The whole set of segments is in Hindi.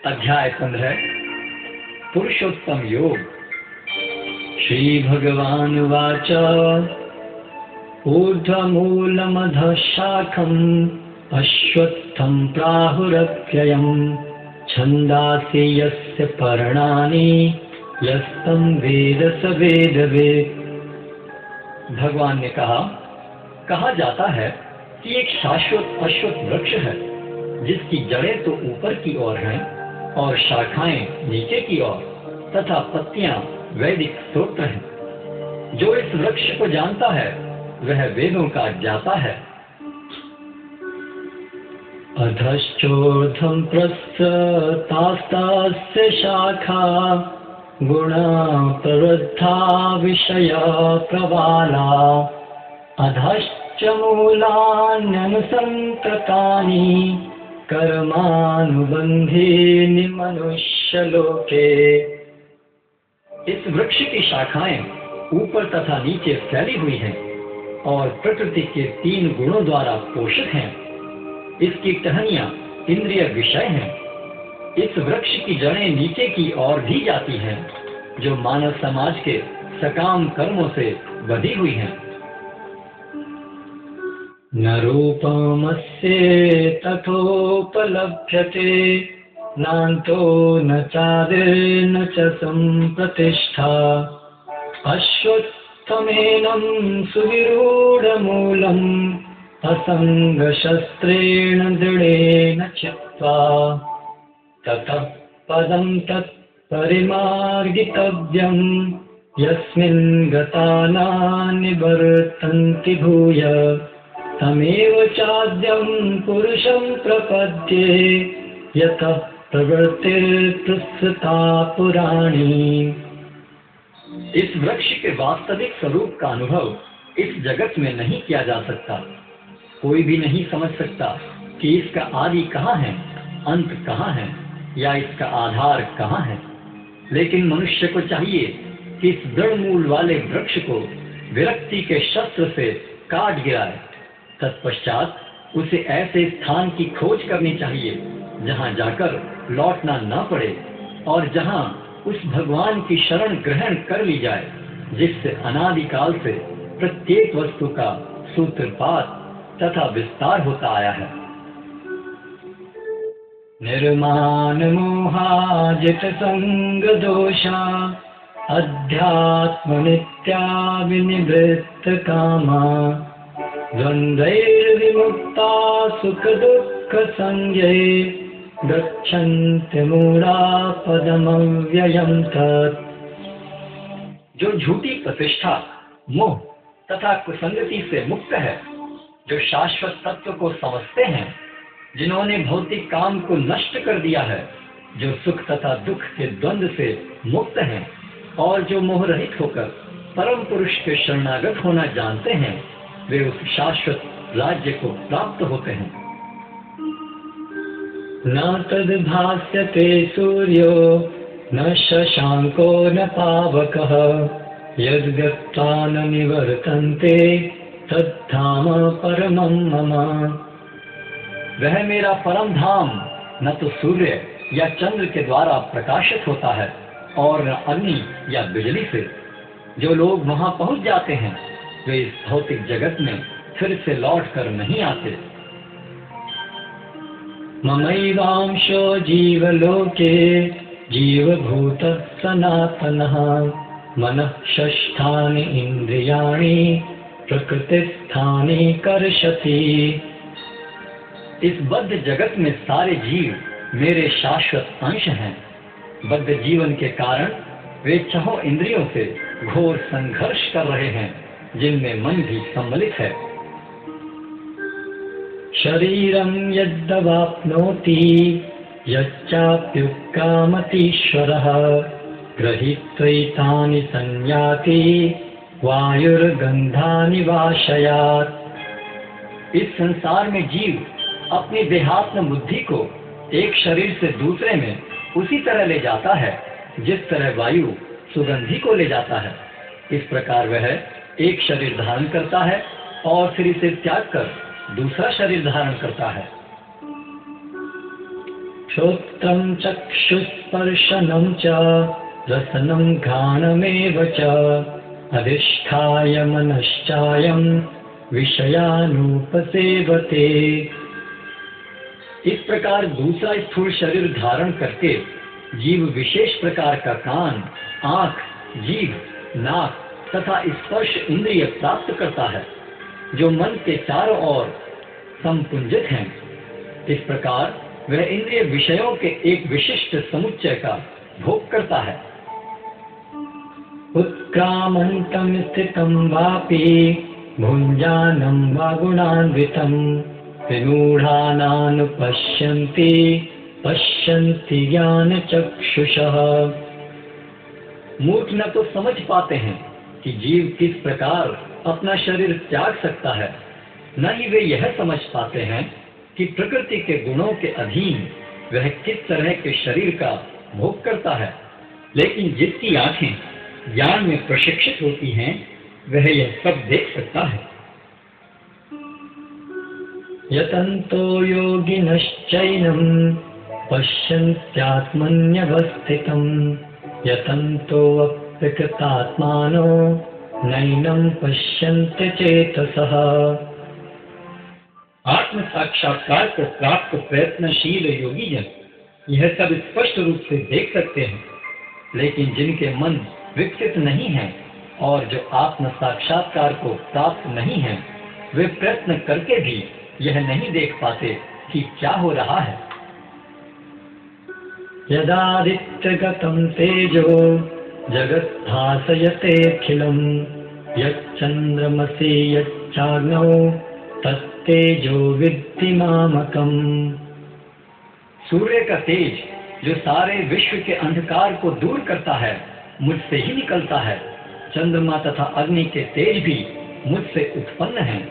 अध्याय 15 पुरुषोत्तम योग। श्री भगवानुवाच ऊर्ध्वमूलमधः शाखम् अश्वत्थं प्राहुरव्ययम् छन्दांसि यस्य पर्णानि यस्तं वेद स वेदवित्। भगवान ने कहा जाता है कि एक शाश्वत अश्वत्थ वृक्ष है जिसकी जड़ें तो ऊपर की ओर हैं और शाखाएं नीचे की ओर तथा पत्तियां वैदिक स्तोत्र हैं। जो इस वृक्ष को जानता है वह वेदों का ज्ञाता है। अधश्चोर्ध्वं प्रसृतास्तस्य शाखा गुणा प्रवृद्धा विषया प्रवाला अधश्च मूलान्यनुसन्ततानि कर्मानुबन्धीनि मनुष्यलोके। इस वृक्ष की शाखाएं ऊपर तथा नीचे फैली हुई हैं और प्रकृति के 3 गुणों द्वारा पोषित हैं। इसकी टहनियां इंद्रिय विषय हैं। इस वृक्ष की जड़ें नीचे की ओर भी जाती हैं जो मानव समाज के सकाम कर्मों से बंधी हुई हैं। न रूपमस्य तथोपलभ्यते नान्तो न चादिर्न च सम्प्रतिष्ठा अश्वत्थमेनं सुविरूढमूलम् असङ्गशस्त्रेण दृढेन चित्वा ततः पदं तत्परिमार्गितव्यम् यस्मिन् गता नानिवर्तन्ति भूय तमेव चाद्यं पुरुषं प्रपद्ये यतः प्रवृत्तिर्प्रसृता पुराणी। इस वृक्ष के वास्तविक स्वरूप का अनुभव इस जगत में नहीं किया जा सकता। कोई भी नहीं समझ सकता कि इसका आदि कहाँ है, अंत कहाँ है या इसका आधार कहाँ है। लेकिन मनुष्य को चाहिए कि इस दृढ़ मूल वाले वृक्ष को विरक्ति के शस्त्र से काट गिराए। तत्पश्चात उसे ऐसे स्थान की खोज करनी चाहिए जहां जाकर लौटना न पड़े और जहां उस भगवान की शरण ग्रहण कर ली जाए जिससे अनादिकाल से प्रत्येक वस्तु का सूत्रपात तथा विस्तार होता आया है। निर्माण मोहाजित संग दोषा अध्यात्म नित्या विनिवृत्त कामा द्वन्द्वैर्विमुक्ता सुख दुःख संज्ञे गच्छन्ति मूढ़ा पदमव्ययम् तत्। जो झूठी प्रतिष्ठा मोह तथा कुसंगति से मुक्त है, जो शाश्वत तत्व को समझते हैं, जिन्होंने भौतिक काम को नष्ट कर दिया है, जो सुख तथा दुख के द्वंद्व से मुक्त हैं और जो मोह रहित होकर परम पुरुष के शरणागत होना जानते हैं, वे उस शाश्वत राज्य को प्राप्त होते हैं। न तद्भास्यते सूर्यो न शशांको न पावकः यद्गत्वा न निवर्तन्ते तद्धाम परमं मम। वह मेरा परम धाम न तो सूर्य या चंद्र के द्वारा प्रकाशित होता है और न अग्नि या बिजली से। जो लोग वहां पहुंच जाते हैं वे इस भौतिक जगत में फिर से लौट कर नहीं आते। ममैवांशो जीवलोके जीवभूतः सनातनः मनः षष्ठानि इन्द्रियाणि प्रकृतिस्थानि कर्षति। इस बद्ध जगत में सारे जीव मेरे शाश्वत अंश हैं। बद्ध जीवन के कारण वे 6 इंद्रियों से घोर संघर्ष कर रहे हैं जिनमें मन भी सम्मिलित है। शरीरं यद्वाप्नोति यच्चाप्युत्कामतीश्वरः गृहीत्वैतानि संयाति वायुर्गन्धानि वाशयात्। इस संसार में जीव अपनी देहात्म बुद्धि को एक शरीर से दूसरे में उसी तरह ले जाता है जिस तरह वायु सुगंधि को ले जाता है। इस प्रकार वह एक शरीर धारण करता है और फिर इसे त्याग कर दूसरा शरीर धारण करता है। श्रोत्रं चक्षुस्पर्शनं च रसनं घ्राणमेव च अधिष्ठाय मनश्चायं विषयानुपसेवते। इस प्रकार दूसरा स्थूल शरीर धारण करके जीव विशेष प्रकार का कान, आँख, जीभ, नाक तथा स्पर्श इंद्रिय प्राप्त करता है, जो मन के चारों ओर संपुंजित हैं। इस प्रकार वह इंद्रिय विषयों के एक विशिष्ट समुच्चय का भोग करता है। उत्क्रामन्तं स्थितं वापि भुञ्जानं वा गुणान्वितं विमूढानानुपश्यन्ति पश्यन्ति ज्ञानचक्षुषः। मूर्ख न तो समझ पाते हैं कि जीव किस प्रकार अपना शरीर त्याग सकता है, न ही वे यह समझ पाते हैं कि प्रकृति के गुणों के अधीन वह किस तरह के शरीर का भोग करता है। लेकिन जिसकी आंखें ज्ञान में प्रशिक्षित होती हैं, वह यह सब देख सकता है। यतन्तो योगिनश्चैनं पश्यन्त्यात्मन्यवस्थितं यतन्तोऽप्यकृतात्मानो नैनं पश्यन्ति चेतसः। आत्म साक्षात्कार को प्राप्त प्रयत्नशील योगी जन यह सब स्पष्ट रूप से देख सकते हैं, लेकिन जिनके मन विकसित नहीं हैं और जो आत्म साक्षात्कार को प्राप्त नहीं हैं, वे प्रयत्न करके भी यह नहीं देख पाते कि क्या हो रहा है। यदादित्यगतं तेजो जगद्भासयतेऽखिलं यच्चन्द्रमसि यच्चाग्नौ तत्तेजो विद्धि मामकम्। सूर्य का तेज जो सारे विश्व के अंधकार को दूर करता है, मुझसे ही निकलता है। चंद्रमा तथा अग्नि के तेज भी मुझसे उत्पन्न हैं।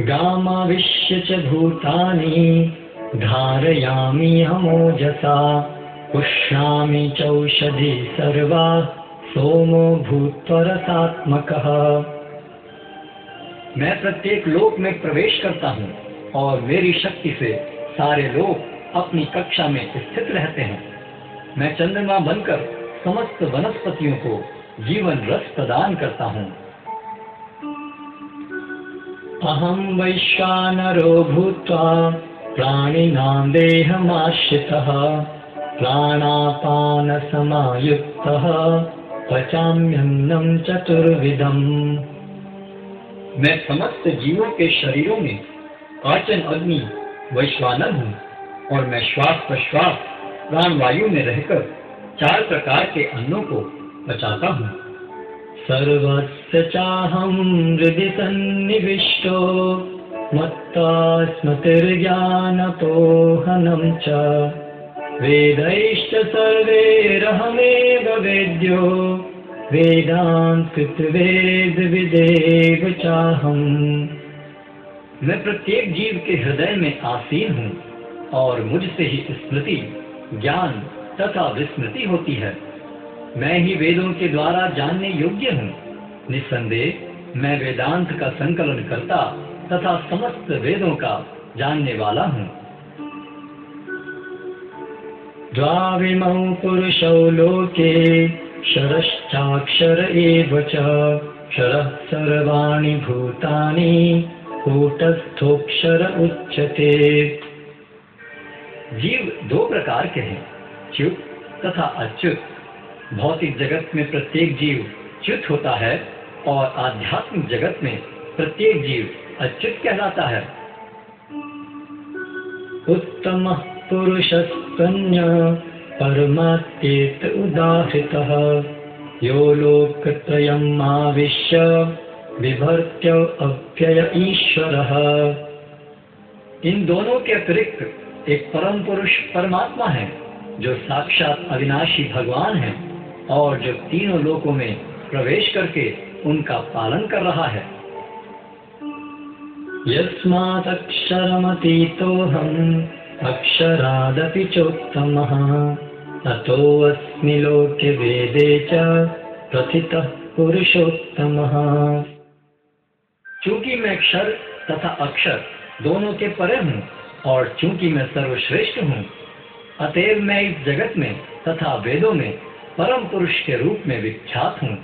गामाविश्य च भूतानि धारयामि अमोजसा पुष्णामि चौषधि सर्वा सोमो भूत्वा रसात्मकः। मैं प्रत्येक लोक में प्रवेश करता हूँ और मेरी शक्ति से सारे लोग अपनी कक्षा में स्थित रहते हैं। मैं चंद्रमा बनकर समस्त वनस्पतियों को जीवन रस प्रदान करता हूँ। अहं वैश्वानरो भूत्वा प्राणिनां देहमाश्रितः प्राणापानसमायुक्तः पचाम्यन्नं चतुर्विधम्। मैं समस्त जीवों के शरीरों में पाचन अग्नि वैश्वानर हूँ और मैं श्वास प्रश्वास प्राणवायु में रहकर 4 प्रकार के अन्नों को पचाता हूँ। सर्वस्य चाहं हृदि सन्निविष्टो मत्ता स्मृतिर्ज्ञानपोहनं च वेदैश्च सर्वैरहमेव वेद्यो वेदांतकृतवेद विदेव चाहम्। मैं प्रत्येक जीव के हृदय में आसीन हूँ और मुझसे ही स्मृति, ज्ञान तथा विस्मृति होती है। मैं ही वेदों के द्वारा जानने योग्य हूँ। निस्संदेह मैं वेदांत का संकलन करता तथा समस्त वेदों का जानने वाला हूँ। द्वाविमौ पुरुषौ लोके क्षरश्चाक्षर एव च क्षरः सर्वाणि भूतानि कूटस्थोऽक्षर उच्यते। जीव 2 प्रकार के हैं, च्युत तथा अच्युत। भौतिक जगत में प्रत्येक जीव च्युत होता है और आध्यात्मिक जगत में प्रत्येक जीव अच्युत कहलाता है। उत्तमः पुरुषस्तन्यः परमात्मेत उदाहृतः यो लोकत्रयम् आविश्य बिभर्त्य अव्यय ईश्वरः। इन दोनों के अतिरिक्त एक परम पुरुष परमात्मा है, जो साक्षात अविनाशी भगवान है और जो तीनों लोकों में प्रवेश करके उनका पालन कर रहा है। यस्मात् अक्षरमतीतोऽहम् अक्षरादपि चोत्तमः अतोऽस्मि लोके वेदे च प्रथितः पुरुषोत्तमः। चूंकि मैं क्षर तथा अक्षर दोनों के परे हूँ, और चूंकि मैं सर्वश्रेष्ठ हूँ, अतएव मैं इस जगत में तथा वेदों में परम पुरुष के रूप में विख्यात हूँ।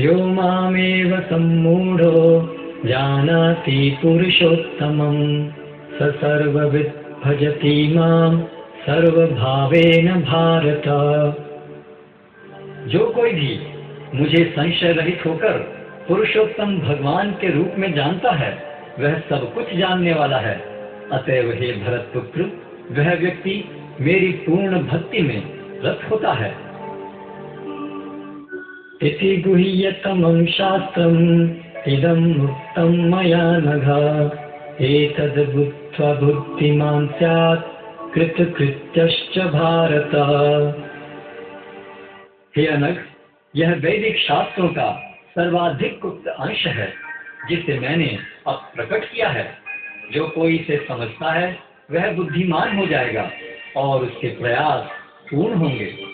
यो मामेव सम्मूढ़ो जानाति पुरुषोत्तमं स सर्वविद् भजति मां सर्वभावेन भारत। जो कोई भी मुझे संशय रहित होकर पुरुषोत्तम भगवान के रूप में जानता है, वह सब कुछ जानने वाला है। अतएव हे भरत पुत्र, वह व्यक्ति मेरी पूर्ण भक्ति में रत होता है। इति गुह्यतमं शास्त्रम् इदम् उक्तं मया नघ, एतद् बुद्ध्वा बुद्धिमान् स्यात् कृतकृत्यश्च भारत। हे अनघ, यह वैदिक शास्त्रों का सर्वाधिक गुप्त अंश है, जिसे मैंने अब प्रकट किया है। जो कोई इसे समझता है, वह बुद्धिमान हो जाएगा और उसके प्रयास पूर्ण होंगे।